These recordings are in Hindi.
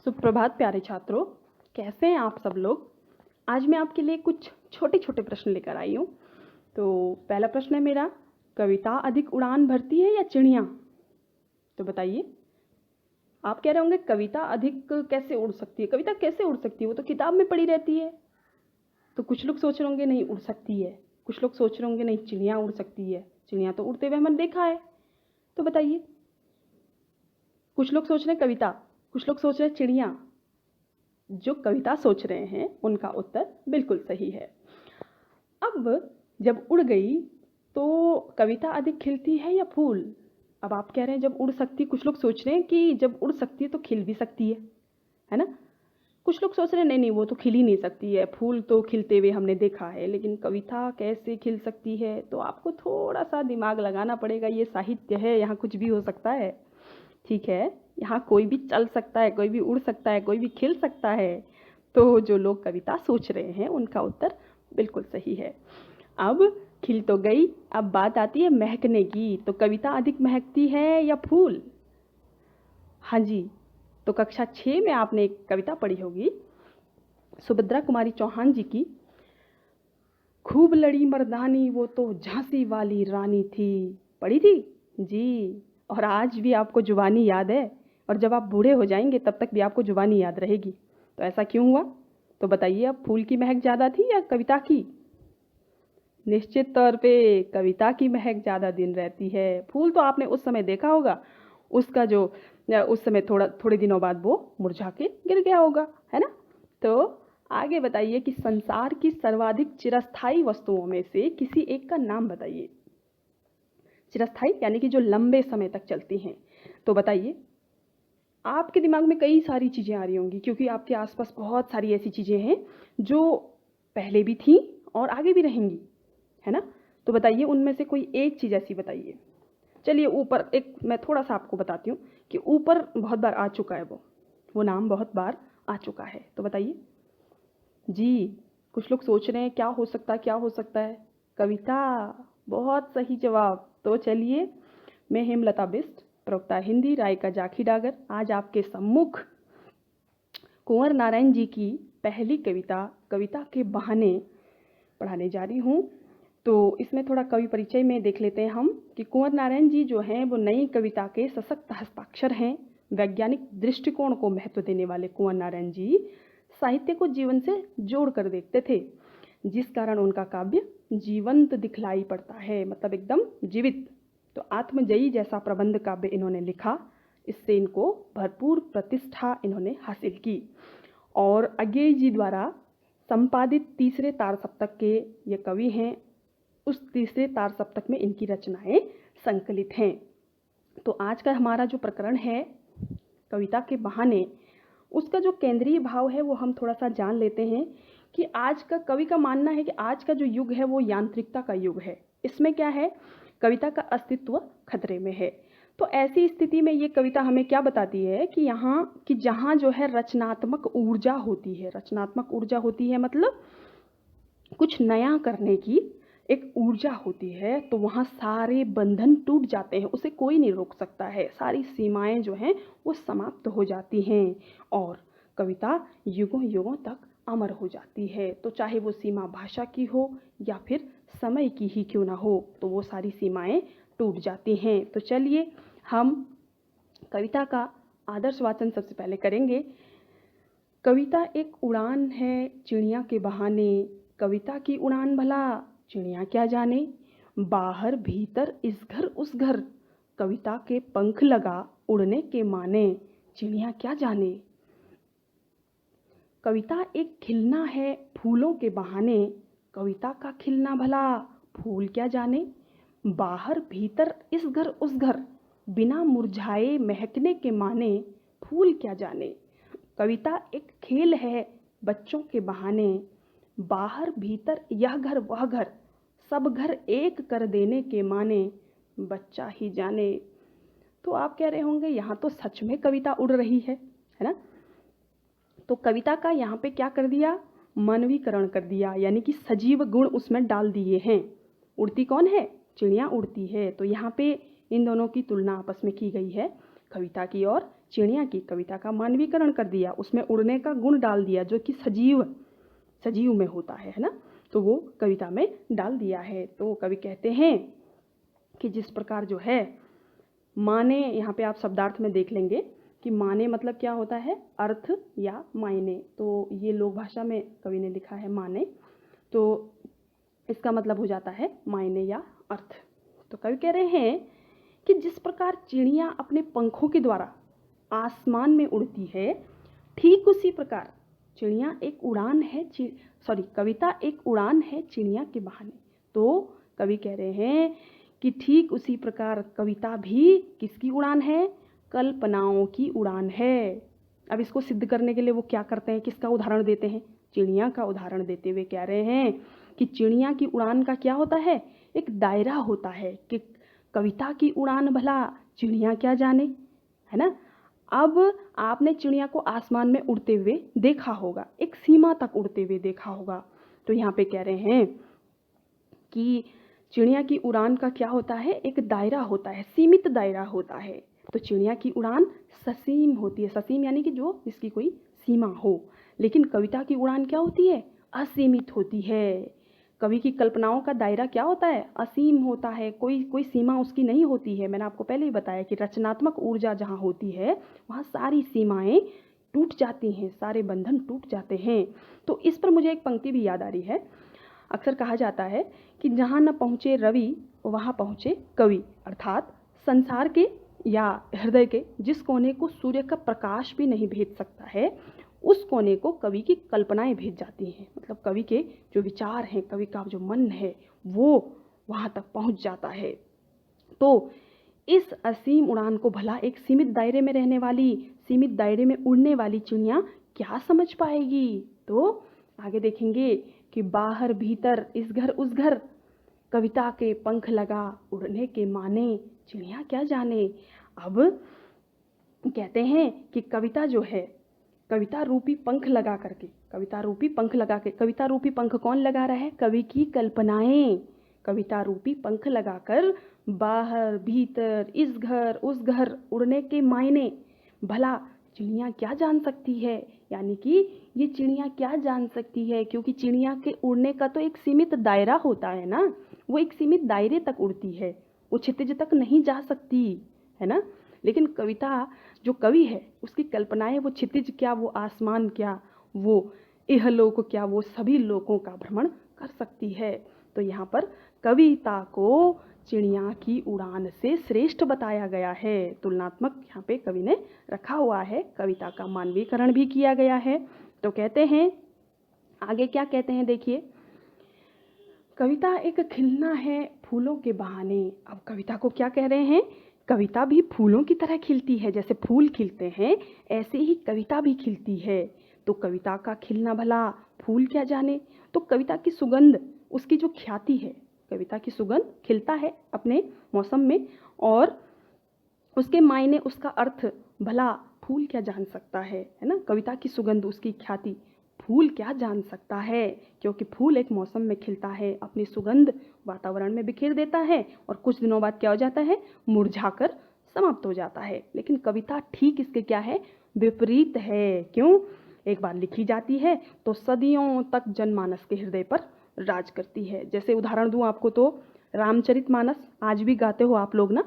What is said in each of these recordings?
सुप्रभात प्यारे छात्रों, कैसे हैं आप सब लोग। आज मैं आपके लिए कुछ छोटे छोटे प्रश्न लेकर आई हूँ। तो पहला प्रश्न है मेरा, कविता अधिक उड़ान भरती है या चिड़िया। तो बताइए। आप कह रहे होंगे कविता अधिक कैसे उड़ सकती है, कविता कैसे उड़ सकती है, वो तो किताब में पड़ी रहती है। तो कुछ लोग सोच रहे होंगे नहीं उड़ सकती है, कुछ लोग सोच रहे होंगे नहीं चिड़िया उड़ सकती है, चिड़िया तो उड़ते हुए हमने देखा है। तो बताइए, कुछ लोग सोच रहे हैं कविता, कुछ लोग सोच रहे हैं चिड़िया। जो कविता सोच रहे हैं उनका उत्तर बिल्कुल सही है। अब जब उड़ गई तो कविता अधिक खिलती है या फूल। अब आप कह रहे हैं जब उड़ सकती, कुछ लोग सोच रहे हैं कि जब उड़ सकती है तो खिल भी सकती है ना। कुछ लोग सोच रहे हैं नहीं नहीं वो तो खिल ही नहीं सकती है, फूल तो खिलते हुए हमने देखा है, लेकिन कविता कैसे खिल सकती है। तो आपको थोड़ा सा दिमाग लगाना पड़ेगा, ये साहित्य है, यहाँ कुछ भी हो सकता है। ठीक है, यहाँ कोई भी चल सकता है, कोई भी उड़ सकता है, कोई भी खिल सकता है। तो जो लोग कविता सोच रहे हैं उनका उत्तर बिल्कुल सही है। अब खिल तो गई, अब बात आती है महकने की। तो कविता अधिक महकती है या फूल। हाँ जी, तो कक्षा 6 में आपने एक कविता पढ़ी होगी सुभद्रा कुमारी चौहान जी की, खूब लड़ी मर्दानी वो तो झांसी वाली रानी थी। पढ़ी थी जी। और आज भी आपको जुबानी याद है, और जब आप बूढ़े हो जाएंगे तब तक भी आपको जुबानी याद रहेगी। तो ऐसा क्यों हुआ। तो बताइए, अब फूल की महक ज़्यादा थी या कविता की। निश्चित तौर पे कविता की महक ज़्यादा दिन रहती है। फूल तो आपने उस समय देखा होगा, उसका जो उस समय थोड़े दिनों बाद वो मुरझा के गिर गया होगा, है ना। तो आगे बताइए कि संसार की सर्वाधिक चिरस्थायी वस्तुओं में से किसी एक का नाम बताइए। चिरस्थायी यानी कि जो लंबे समय तक चलती हैं। तो बताइए, आपके दिमाग में कई सारी चीज़ें आ रही होंगी, क्योंकि आपके आसपास बहुत सारी ऐसी चीज़ें हैं जो पहले भी थी और आगे भी रहेंगी, है ना। तो बताइए उनमें से कोई एक चीज़ ऐसी बताइए। चलिए ऊपर एक मैं थोड़ा सा आपको बताती हूँ कि ऊपर बहुत बार आ चुका है वो नाम बहुत बार आ चुका है। तो बताइए जी। कुछ लोग सोच रहे हैं क्या हो सकता है, क्या हो सकता है। कविता, बहुत सही जवाब। तो चलिए, मैं हेमलता बिष्ट, प्रवक्ता हिंदी, रायका जाखी डागर, आज आपके सम्मुख कुंवर नारायण जी की पहली कविता कविता के बहाने पढ़ाने जा रही हूँ। तो इसमें थोड़ा कवि परिचय में देख लेते हैं हम कि कुंवर नारायण जी जो हैं वो नई कविता के सशक्त हस्ताक्षर हैं। वैज्ञानिक दृष्टिकोण को महत्व देने वाले कुंवर नारायण जी साहित्य को जीवन से जोड़ कर देखते थे, जिस कारण उनका काव्य जीवंत दिखलाई पड़ता है, मतलब एकदम जीवित। तो आत्मजयी जैसा प्रबंध काव्य इन्होंने लिखा, इससे इनको भरपूर प्रतिष्ठा इन्होंने हासिल की। और अज्ञेय जी द्वारा संपादित तीसरे तार सप्तक के ये कवि हैं। उस तीसरे तार सप्तक में इनकी रचनाएं संकलित हैं। तो आज का हमारा जो प्रकरण है कविता के बहाने, उसका जो केंद्रीय भाव है वो हम थोड़ा सा जान लेते हैं कि आज का कवि का मानना है कि आज का जो युग है वो यांत्रिकता का युग है। इसमें क्या है, कविता का अस्तित्व खतरे में है। तो ऐसी स्थिति में ये कविता हमें क्या बताती है कि जहाँ जो है रचनात्मक ऊर्जा होती है, रचनात्मक ऊर्जा होती है मतलब कुछ नया करने की एक ऊर्जा होती है, तो वहाँ सारे बंधन टूट जाते हैं, उसे कोई नहीं रोक सकता है, सारी सीमाएं जो हैं वो समाप्त हो जाती हैं और कविता युगों युगों तक अमर हो जाती है। तो चाहे वो सीमा भाषा की हो या फिर समय की ही क्यों ना हो, तो वो सारी सीमाएं टूट जाती हैं। तो चलिए हम कविता का आदर्श वाचन सबसे पहले करेंगे। कविता एक उड़ान है चिड़िया के बहाने, कविता की उड़ान भला चिड़िया क्या जाने, बाहर भीतर इस घर उस घर, कविता के पंख लगा उड़ने के माने, चिड़िया क्या जाने। कविता एक खिलना है फूलों के बहाने, कविता का खिलना भला फूल क्या जाने, बाहर भीतर इस घर उस घर, बिना मुरझाए महकने के माने, फूल क्या जाने। कविता एक खेल है बच्चों के बहाने, बाहर भीतर यह घर वह घर, सब घर एक कर देने के माने, बच्चा ही जाने। तो आप कह रहे होंगे यहाँ तो सच में कविता उड़ रही है ना। तो कविता का यहाँ पे क्या कर दिया, मानवीकरण कर दिया, यानी कि सजीव गुण उसमें डाल दिए हैं। उड़ती कौन है, चिड़िया उड़ती है। तो यहाँ पे इन दोनों की तुलना आपस में की गई है, कविता की और चिड़िया की कविता का मानवीकरण कर दिया, उसमें उड़ने का गुण डाल दिया जो कि सजीव में होता है ना, तो वो कविता में डाल दिया है। तो कवि कहते हैं कि जिस प्रकार जो है माने, यहाँ पे आप शब्दार्थ में देख लेंगे कि माने मतलब क्या होता है, अर्थ या मायने। तो ये लोक भाषा में कवि ने लिखा है माने, तो इसका मतलब हो जाता है मायने या अर्थ। तो कवि कह रहे हैं कि जिस प्रकार चिड़िया अपने पंखों के द्वारा आसमान में उड़ती है, ठीक उसी प्रकार चिड़िया एक उड़ान है, कविता एक उड़ान है चिड़िया के बहाने। तो कवि कह रहे हैं कि ठीक उसी प्रकार कविता भी किसकी उड़ान है, कल्पनाओं की उड़ान है। अब इसको सिद्ध करने के लिए वो क्या करते हैं, किसका उदाहरण देते हैं, चिड़िया का उदाहरण देते हुए कह रहे हैं कि चिड़िया की उड़ान का क्या होता है, एक दायरा होता है, कि कविता की उड़ान भला चिड़िया क्या जाने, है ना। अब आपने चिड़िया को आसमान में उड़ते हुए देखा होगा, एक सीमा तक उड़ते हुए देखा होगा। तो यहाँ पे कह रहे हैं कि चिड़िया की उड़ान का क्या होता है, एक दायरा होता है, सीमित दायरा होता है। तो चिड़िया की उड़ान ससीम होती है, ससीम यानी कि जो जिसकी कोई सीमा हो, लेकिन कविता की उड़ान क्या होती है, असीमित होती है। कवि की कल्पनाओं का दायरा क्या होता है, असीम होता है, कोई सीमा उसकी नहीं होती है। मैंने आपको पहले ही बताया कि रचनात्मक ऊर्जा जहाँ होती है वहाँ सारी सीमाएं टूट जाती हैं, सारे बंधन टूट जाते हैं। तो इस पर मुझे एक पंक्ति भी याद आ रही है। अक्सर कहा जाता है कि जहाँ न पहुँचे रवि वहाँ पहुँचे कवि, अर्थात संसार के या हृदय के जिस कोने को सूर्य का प्रकाश भी नहीं भेज सकता है, उस कोने को कवि की कल्पनाएं भेज जाती हैं। मतलब कवि के जो विचार हैं, कवि का जो मन है, वो वहाँ तक पहुँच जाता है। तो इस असीम उड़ान को भला एक सीमित दायरे में रहने वाली, सीमित दायरे में उड़ने वाली चिड़िया क्या समझ पाएगी। तो आगे देखेंगे कि बाहर भीतर इस घर उस घर, कविता के पंख लगा उड़ने के माने, चिड़िया क्या जाने। अब कहते हैं कि कविता जो है, कविता रूपी पंख लगा करके, कविता रूपी पंख लगा के, कविता रूपी पंख कौन लगा रहा है, कवि की कल्पनाएं। कविता रूपी पंख लगाकर बाहर भीतर इस घर उस घर उड़ने के मायने भला चिड़िया क्या जान सकती है। यानी कि ये चिड़िया क्या जान सकती है, क्योंकि चिड़िया के उड़ने का तो एक सीमित दायरा होता है ना, वो एक सीमित दायरे तक उड़ती है, वो क्षितिज तक नहीं जा सकती है ना। लेकिन कविता, जो कवि है उसकी कल्पनाएं, वो क्षितिज क्या, वो आसमान क्या, वो इहलोक क्या, वो सभी लोकों का भ्रमण कर सकती है। तो यहाँ पर कविता को चिड़िया की उड़ान से श्रेष्ठ बताया गया है, तुलनात्मक यहाँ पे कवि ने रखा हुआ है, कविता का मानवीकरण भी किया गया है। तो कहते हैं आगे क्या कहते हैं, देखिए, कविता एक खिलना है फूलों के बहाने। अब कविता को क्या कह रहे हैं, कविता भी फूलों की तरह खिलती है, जैसे फूल खिलते हैं ऐसे ही कविता भी खिलती है। तो कविता का खिलना भला फूल क्या जाने। तो कविता की सुगंध, उसकी जो ख्याति है, कविता की सुगंध खिलता है अपने मौसम में, और उसके मायने, उसका अर्थ भला फूल क्या जान सकता है ना। कविता की सुगंध, उसकी ख्याति फूल क्या जान सकता है, क्योंकि फूल एक मौसम में खिलता है, अपनी सुगंध वातावरण में बिखेर देता है और कुछ दिनों बाद क्या हो जाता है, मुरझाकर समाप्त हो जाता है। लेकिन कविता ठीक इसके क्या है, विपरीत है। क्यों, एक बार लिखी जाती है तो सदियों तक जनमानस के हृदय पर राज करती है। जैसे उदाहरण दूं आपको तो रामचरितमानस आज भी गाते हो आप लोग ना,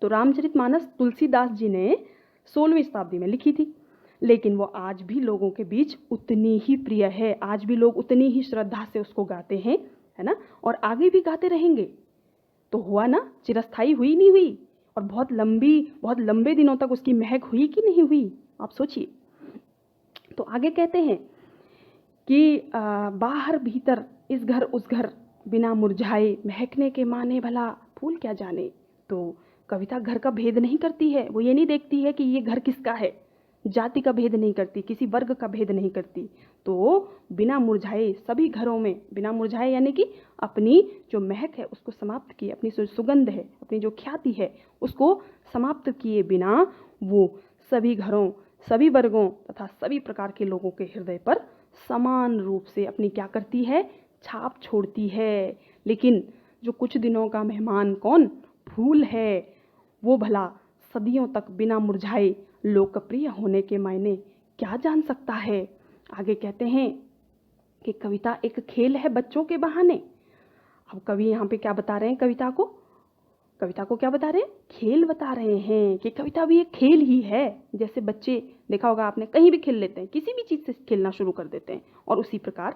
तो रामचरितमानस तुलसीदास जी ने 16वीं शताब्दी में लिखी थी, लेकिन वो आज भी लोगों के बीच उतनी ही प्रिय है, आज भी लोग उतनी ही श्रद्धा से उसको गाते हैं, है ना, और आगे भी गाते रहेंगे। तो हुआ ना, चिरस्थायी हुई नहीं हुई, और बहुत लंबे दिनों तक उसकी महक हुई कि नहीं हुई, आप सोचिए। तो आगे कहते हैं कि बाहर भीतर इस घर उस घर बिना मुरझाए, महकने के माने भला फूल क्या जाने। तो कविता घर का भेद नहीं करती है, वो ये नहीं देखती है कि ये घर किसका है, जाति का भेद नहीं करती, किसी वर्ग का भेद नहीं करती। तो बिना मुरझाए सभी घरों में, बिना मुरझाए यानी कि अपनी जो महक है उसको समाप्त किए, अपनी जो सुगंध है, अपनी जो ख्याति है उसको समाप्त किए बिना वो सभी घरों, सभी वर्गों तथा सभी प्रकार के लोगों के हृदय पर समान रूप से अपनी क्या करती है, छाप छोड़ती है। लेकिन जो कुछ दिनों का मेहमान कौन, फूल है, वो भला सदियों तक बिना मुरझाए लोकप्रिय होने के मायने क्या जान सकता है। आगे कहते हैं कि कविता एक खेल है बच्चों के बहाने। अब कवि यहाँ पे क्या बता रहे हैं, कविता को क्या बता रहे हैं, खेल बता रहे हैं कि कविता भी एक खेल ही है। जैसे बच्चे, देखा होगा आपने, कहीं भी खेल लेते हैं, किसी भी चीज़ से खेलना शुरू कर देते हैं, और उसी प्रकार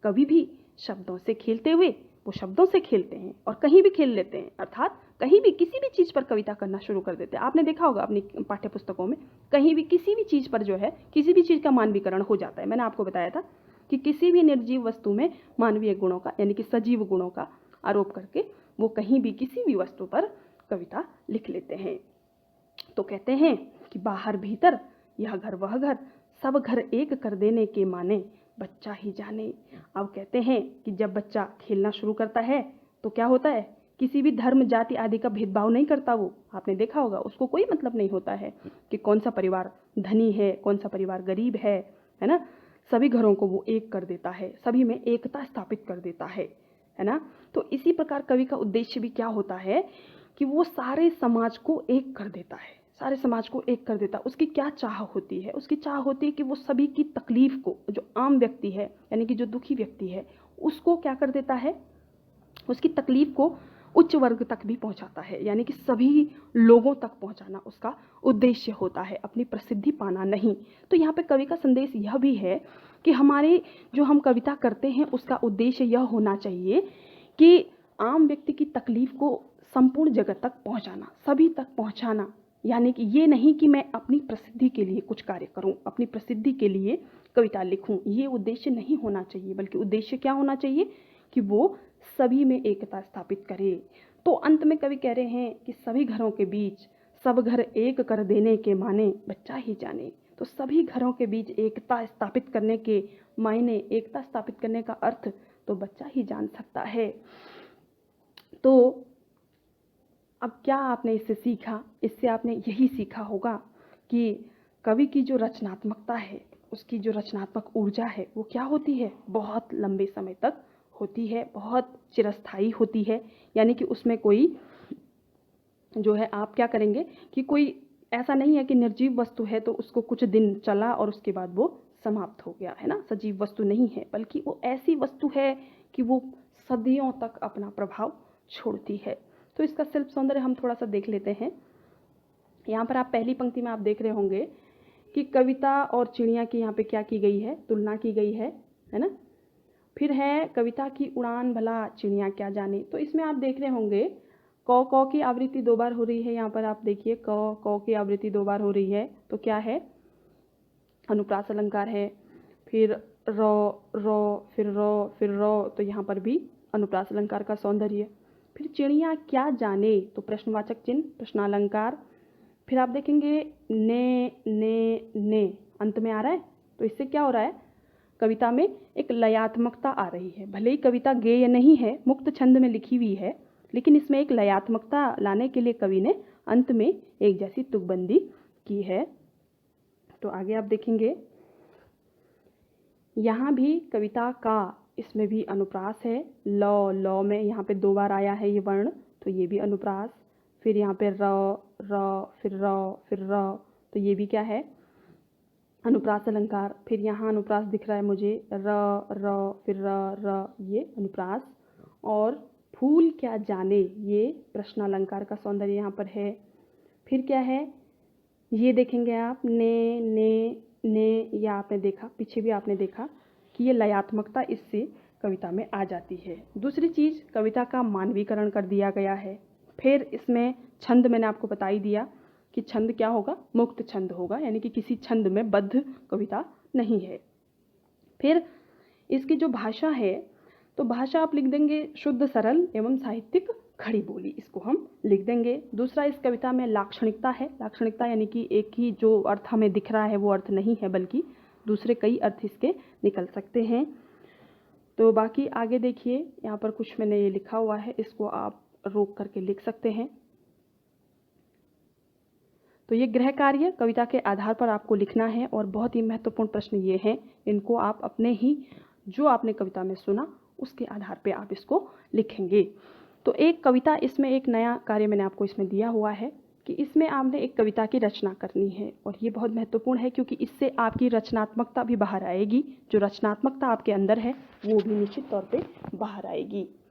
कवि भी शब्दों से खेलते हुए वो शब्दों से खेलते हैं और कहीं भी खेल लेते हैं, अर्थात कहीं भी किसी भी चीज़ पर कविता करना शुरू कर देते हैं। आपने देखा होगा अपनी पाठ्य पुस्तकों में, कहीं भी किसी भी चीज़ पर जो है किसी भी चीज़ का मानवीकरण हो जाता है। मैंने आपको बताया था कि किसी भी निर्जीव वस्तु में मानवीय गुणों का यानी कि सजीव गुणों का आरोप करके वो कहीं भी किसी भी वस्तु पर कविता लिख लेते हैं। तो कहते हैं कि बाहर भीतर यह घर वह घर, सब घर एक कर देने के माने बच्चा ही जाने। अब कहते हैं कि जब बच्चा खेलना शुरू करता है तो क्या होता है, किसी भी धर्म जाति आदि का भेदभाव नहीं करता वो। आपने देखा होगा, उसको कोई मतलब नहीं होता है कि कौन सा परिवार धनी है, कौन सा परिवार गरीब है ना। सभी घरों को वो एक कर देता है, सभी में एकता स्थापित कर देता है ना। तो इसी प्रकार कवि का उद्देश्य भी क्या होता है कि वो सारे समाज को एक कर देता है, सारे समाज को एक कर देता है। उसकी क्या चाह होती है, उसकी चाह होती है कि वो सभी की तकलीफ को, जो आम व्यक्ति है यानी कि जो दुखी व्यक्ति है, उसको क्या कर देता है, उसकी तकलीफ को उच्च वर्ग तक भी पहुंचाता है, यानी कि सभी लोगों तक पहुंचाना उसका उद्देश्य होता है, अपनी प्रसिद्धि पाना नहीं। तो यहाँ पे कवि का संदेश यह भी है कि हमारे जो हम कविता करते हैं उसका उद्देश्य यह होना चाहिए कि आम व्यक्ति की तकलीफ को संपूर्ण जगत तक पहुंचाना, सभी तक पहुंचाना। यानी कि ये नहीं कि मैं अपनी प्रसिद्धि के लिए कुछ कार्य करूं, अपनी प्रसिद्धि के लिए कविता लिखूं, ये उद्देश्य नहीं होना चाहिए, बल्कि उद्देश्य क्या होना चाहिए कि वो सभी में एकता स्थापित करे। तो अंत में कवि कह रहे हैं कि सभी घरों के बीच सब घर एक कर देने के माने बच्चा ही जाने। तो सभी घरों के बीच एकता स्थापित करने के मायने, एकता स्थापित करने का अर्थ तो बच्चा ही जान सकता है। तो अब क्या आपने इससे सीखा, इससे आपने यही सीखा होगा कि कवि की जो रचनात्मकता है, उसकी जो रचनात्मक ऊर्जा है वो क्या होती है, बहुत लंबे समय तक होती है, बहुत चिरस्थायी होती है। यानी कि उसमें कोई जो है, आप क्या करेंगे कि कोई ऐसा नहीं है कि निर्जीव वस्तु है तो उसको कुछ दिन चला और उसके बाद वो समाप्त हो गया, है ना। सजीव वस्तु नहीं है, बल्कि वो ऐसी वस्तु है कि वो सदियों तक अपना प्रभाव छोड़ती है। तो इसका शिल्प सौंदर्य हम थोड़ा सा देख लेते हैं। यहाँ पर आप पहली पंक्ति में आप देख रहे होंगे कि कविता और चिड़िया की यहाँ पे क्या की गई है, तुलना की गई है ना। फिर है कविता की उड़ान भला चिड़िया क्या जाने। तो इसमें आप देख रहे होंगे कौ की आवृत्ति 2 बार हो रही है। यहाँ पर आप देखिए कौ की आवृत्ति 2 बार हो रही है। तो क्या है, अनुप्रास अलंकार है। फिर रो फिर रो, तो यहाँ पर भी अनुप्रास अलंकार का सौंदर्य। फिर चिड़िया क्या जाने, तो प्रश्नवाचक चिन्ह, प्रश्नालंकार। फिर आप देखेंगे ने अंत में आ रहा है। तो इससे क्या हो रहा है, कविता में एक लयात्मकता आ रही है। भले ही कविता गेय नहीं है, मुक्त छंद में लिखी हुई है, लेकिन इसमें एक लयात्मकता लाने के लिए कवि ने अंत में एक जैसी तुकबंदी की है। तो आगे आप देखेंगे यहाँ भी कविता का, इसमें भी अनुप्रास है। लौ में यहाँ पे 2 बार आया है ये वर्ण, तो ये भी अनुप्रास। फिर यहाँ पे फिर र, तो ये भी क्या है, अनुप्रास अलंकार। फिर यहाँ अनुप्रास दिख रहा है मुझे, फिर र, ये अनुप्रास। और फूल क्या जाने, ये प्रश्न अलंकार का सौंदर्य यहाँ पर है। फिर क्या है, ये देखेंगे आप ने, या आपने देखा, पीछे भी आपने देखा कि ये लयात्मकता इससे कविता में आ जाती है। दूसरी चीज़, कविता का मानवीकरण कर दिया गया है। फिर इसमें छंद मैंने आपको बता ही दिया कि छंद क्या होगा, मुक्त छंद होगा, यानी कि किसी छंद में बद्ध कविता नहीं है। फिर इसकी जो भाषा है, तो भाषा आप लिख देंगे शुद्ध सरल एवं साहित्यिक खड़ी बोली, इसको हम लिख देंगे। दूसरा, इस कविता में लाक्षणिकता है। लाक्षणिकता यानी कि एक ही जो अर्थ हमें दिख रहा है वो अर्थ नहीं है, बल्कि दूसरे कई अर्थ इसके निकल सकते हैं। तो बाकी आगे देखिए, यहाँ पर कुछ मैंने ये लिखा हुआ है, इसको आप रोक करके लिख सकते हैं। तो ये गृह कार्य कविता के आधार पर आपको लिखना है, और बहुत ही महत्वपूर्ण प्रश्न ये हैं, इनको आप अपने ही जो आपने कविता में सुना उसके आधार पे आप इसको लिखेंगे। तो एक कविता, इसमें एक नया कार्य मैंने आपको इसमें दिया हुआ है कि इसमें आपने एक कविता की रचना करनी है और ये बहुत महत्वपूर्ण है क्योंकि इससे आपकी रचनात्मकता भी बाहर आएगी। जो रचनात्मकता आपके अंदर है वो भी निश्चित तौर पे बाहर आएगी।